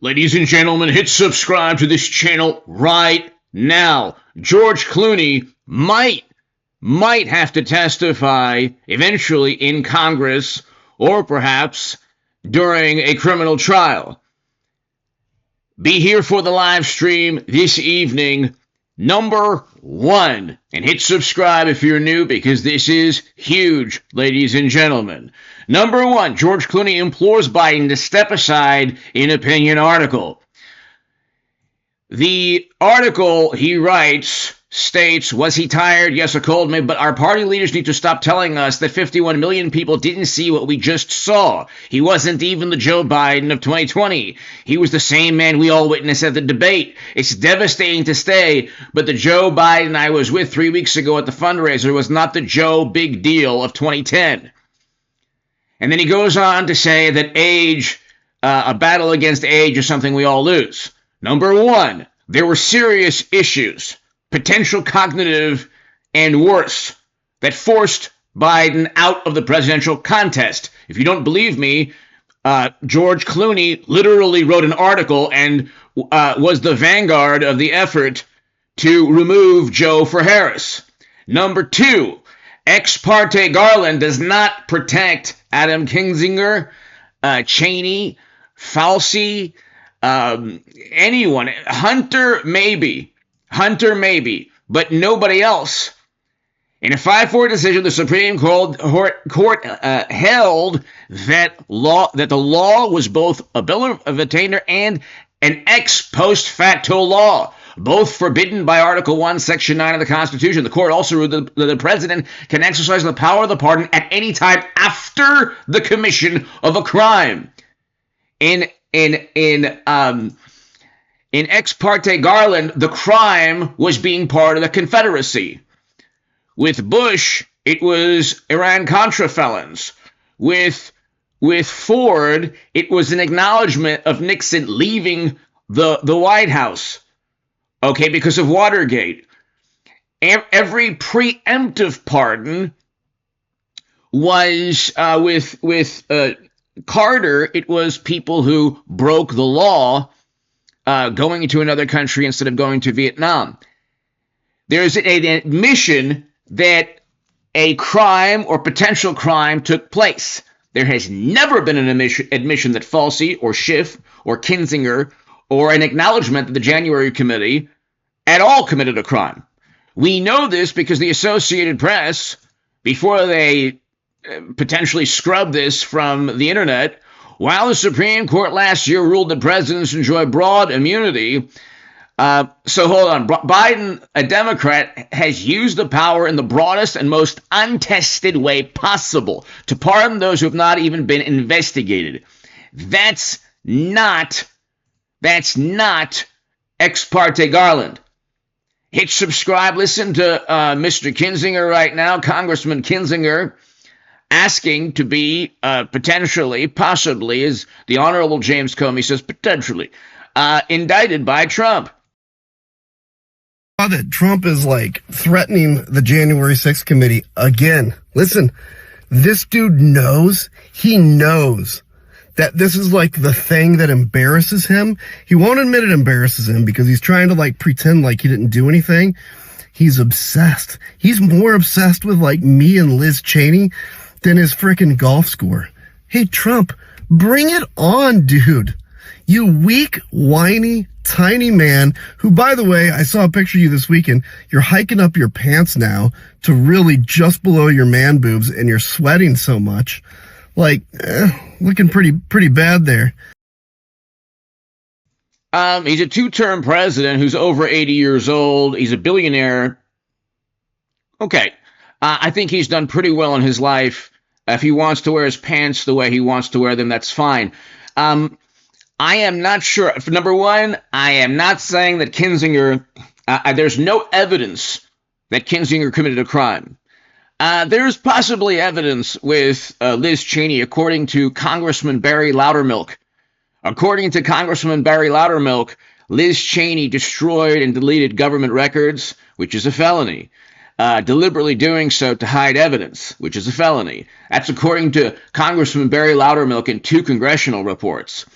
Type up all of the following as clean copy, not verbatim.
Ladies and gentlemen, hit subscribe to this channel right now. George Clooney might have to testify eventually in Congress or perhaps during a criminal trial. Be here for the live stream this evening, number 1. And hit subscribe if you're new, because this is huge, ladies and gentlemen. Number 1, George Clooney implores Biden to step aside in opinion article. The article, he writes, states, was he tired? Yes, a cold me, but our party leaders need to stop telling us that 51 million people didn't see what we just saw. He wasn't even the Joe Biden of 2020. He was the same man we all witnessed at the debate. It's devastating to say, but the Joe Biden I was with 3 weeks ago at the fundraiser was not the Joe Big Deal of 2010. And then he goes on to say that age, a battle against age is something we all lose. Number 1, there were serious issues, potential cognitive and worse, that forced Biden out of the presidential contest. If you don't believe me, George Clooney literally wrote an article and was the vanguard of the effort to remove Joe for Harris. Number 2, ex parte Garland does not protect Adam Kinzinger, CHENEY, FALCI, anyone. Hunter maybe, but nobody else. In a 5-4 decision, the Supreme Court held that the law was both a bill of attainder and an ex post facto law, both forbidden by Article 1, Section 9 of the Constitution. The court also ruled that the president can exercise the power of the pardon at any time after the commission of a crime. In ex parte Garland, the crime was being part of the Confederacy. With Bush, it was Iran-Contra felons. With Ford, it was an acknowledgement of Nixon leaving the White House, okay, because of Watergate. Every preemptive pardon was with Carter. It was people who broke the law, going to another country instead of going to Vietnam. There's an admission that a crime or potential crime took place. There has never been an admission that FALCI or SCHIFF or Kinzinger or an acknowledgement that the January Committee at all committed a crime. We know this because the Associated Press, before they potentially scrub this from the internet, while the Supreme Court last year ruled that presidents enjoy broad immunity, so hold on, Biden, a Democrat, has used the power in the broadest and most untested way possible to pardon those who have not even been investigated. That's not ex parte Garland. Hit subscribe, listen to Mr. Kinzinger right now, Congressman Kinzinger, asking to be potentially, possibly, as the Honorable James Comey says, potentially, indicted by Trump. That Trump is like threatening the January 6th committee again. Listen, this dude knows that this is like the thing that embarrasses him. He won't admit it embarrasses him because he's trying to like pretend like he didn't do anything. He's obsessed. He's more obsessed with like me and Liz Cheney than his frickin' golf score. Hey, Trump, bring it on, dude. You weak, whiny, tiny man who, by the way, I saw a picture of you this weekend. You're hiking up your pants now to really just below your man boobs, and you're sweating so much. Like, looking pretty bad there. He's a 2-term president who's over 80 years old. He's a billionaire. Okay. I think he's done pretty well in his life. If he wants to wear his pants the way he wants to wear them, that's fine. I am not sure. Number 1, I am not saying that Kinzinger, there's no evidence that Kinzinger committed a crime. There's possibly evidence with Liz Cheney, according to Congressman Barry Loudermilk. According to Congressman Barry Loudermilk, Liz Cheney destroyed and deleted government records, which is a felony. Deliberately doing so to hide evidence, which is a felony. That's according to Congressman Barry Loudermilk in 2 congressional reports.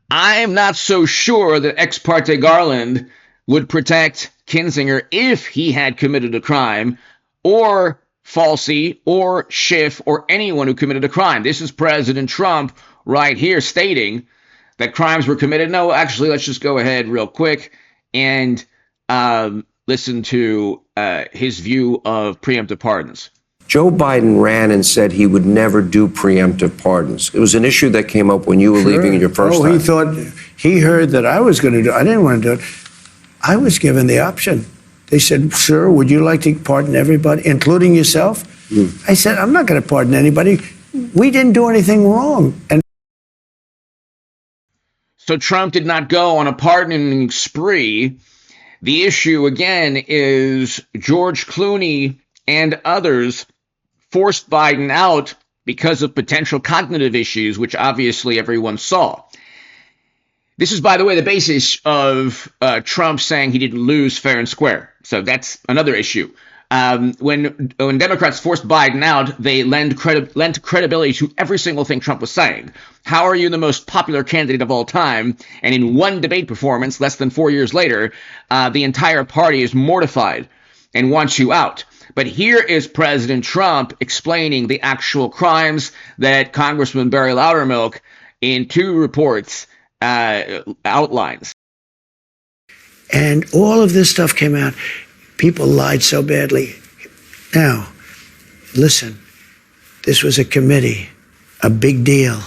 I'm not so sure that ex parte Garland would protect Kinzinger if he had committed a crime, or FALCI, or SCHIFF, or anyone who committed a crime. This is President Trump right here stating that crimes were committed. No, actually, let's just go ahead real quick and listen to his view of preemptive pardons. Joe Biden ran and said he would never do preemptive pardons. It was an issue that came up when you were leaving in your first time. He thought, he heard that I was going to do it. I didn't want to do it. I was given the option. They said, sir, would you like to pardon everybody, including yourself? I said, I'm not going to pardon anybody. We didn't do anything wrong. And so Trump did not go on a pardoning spree. The issue, again, is George Clooney and others forced Biden out because of potential cognitive issues, which obviously everyone saw. This is, by the way, the basis of Trump saying he didn't lose fair and square. So that's another issue. When Democrats forced Biden out, they lent credibility to every single thing Trump was saying. How are you the most popular candidate of all time? And in one debate performance, less than 4 years later, the entire party is mortified and wants you out. But here is President Trump explaining the actual crimes that Congressman Barry Loudermilk, in 2 reports, outlines. And all of this stuff came out. People lied so badly. Now, listen, this was a committee, a big deal.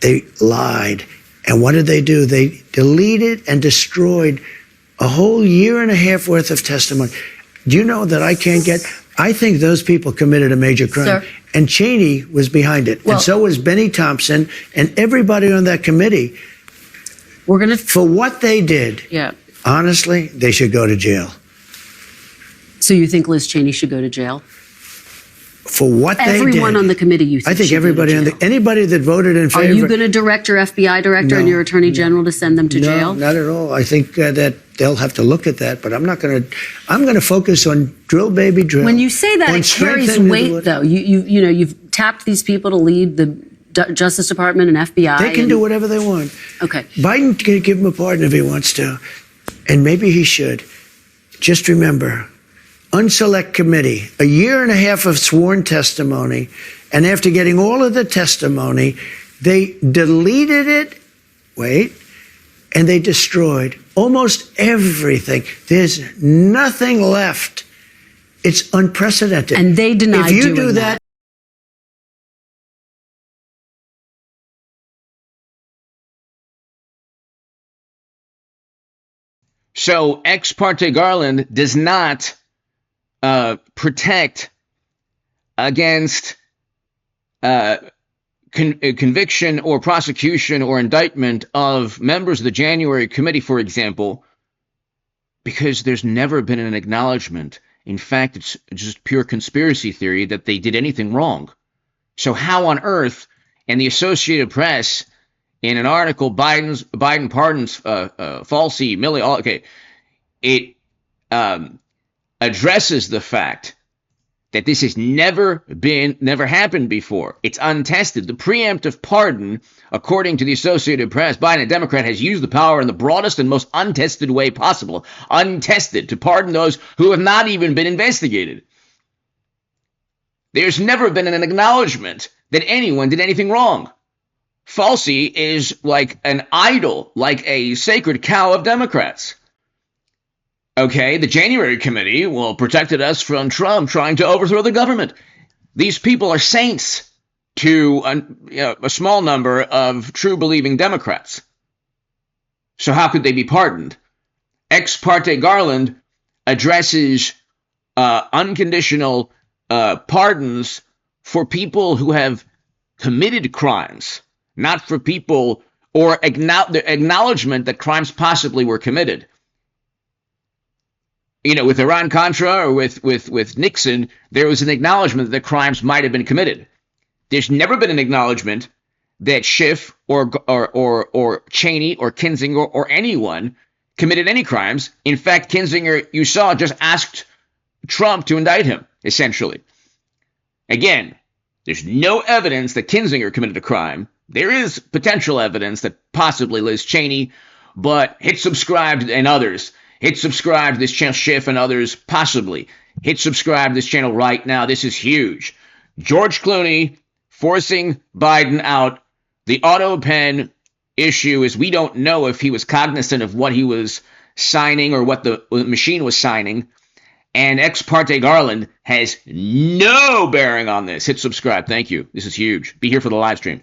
They lied. And what did they do? They deleted and destroyed a whole year and a half worth of testimony. Do you know that I think those people committed a major crime. Sir. And Cheney was behind it. Well, and so was Benny Thompson and everybody on that committee. For what they did, yeah. Honestly, they should go to jail. So you think Liz Cheney should go to jail? For what they did. Everyone on the committee, you think? I think everybody anybody that voted in favor. Are you going to direct your FBI director and your attorney general to send them to jail? No, not at all. I think that they'll have to look at that, but I'm not going to. I'm going to focus on drill, baby, drill. When you say that, it carries weight, though. You've tapped these people to lead the Justice Department and FBI. They can do whatever they want. Okay. Biden can give him a pardon if he wants to, and maybe he should. Just remember. Unselect committee, a year and a half of sworn testimony, and after getting all of the testimony, they deleted it, and they destroyed almost everything. There's nothing left. It's unprecedented. And they denied if you doing do that. So ex parte Garland does not protect against conviction or prosecution or indictment of members of the January committee, for example, because there's never been an acknowledgement. In fact, it's just pure conspiracy theory that they did anything wrong. So how on earth, and the Associated Press, in an article, Biden pardons FALCI, Millie, it addresses the fact that this has never happened before. It's untested. The preemptive pardon, according to the Associated Press, Biden, a Democrat, has used the power in the broadest and most untested way possible, untested, to pardon those who have not even been investigated. There's never been an acknowledgement that anyone did anything wrong. FALCI is like an idol, like a sacred cow of Democrats. Okay, the January committee protected us from Trump trying to overthrow the government. These people are saints to a small number of true believing Democrats. So how could they be pardoned? Ex parte Garland addresses unconditional pardons for people who have committed crimes, not for people or acknowledgement that crimes possibly were committed. With Iran-Contra or with Nixon, there was an acknowledgement that crimes might have been committed. There's never been an acknowledgement that Schiff or Cheney or Kinzinger or anyone committed any crimes. In fact, Kinzinger, you saw, just asked Trump to indict him, essentially. Again, there's no evidence that Kinzinger committed a crime. there is potential evidence that possibly Liz Cheney, but hit subscribe and others. Hit subscribe to this channel, Schiff and others, possibly. Hit subscribe to this channel right now. This is huge. George Clooney forcing Biden out. The auto pen issue is we don't know if he was cognizant of what he was signing or what the machine was signing. And ex parte Garland has no bearing on this. Hit subscribe. Thank you. This is huge. Be here for the live stream.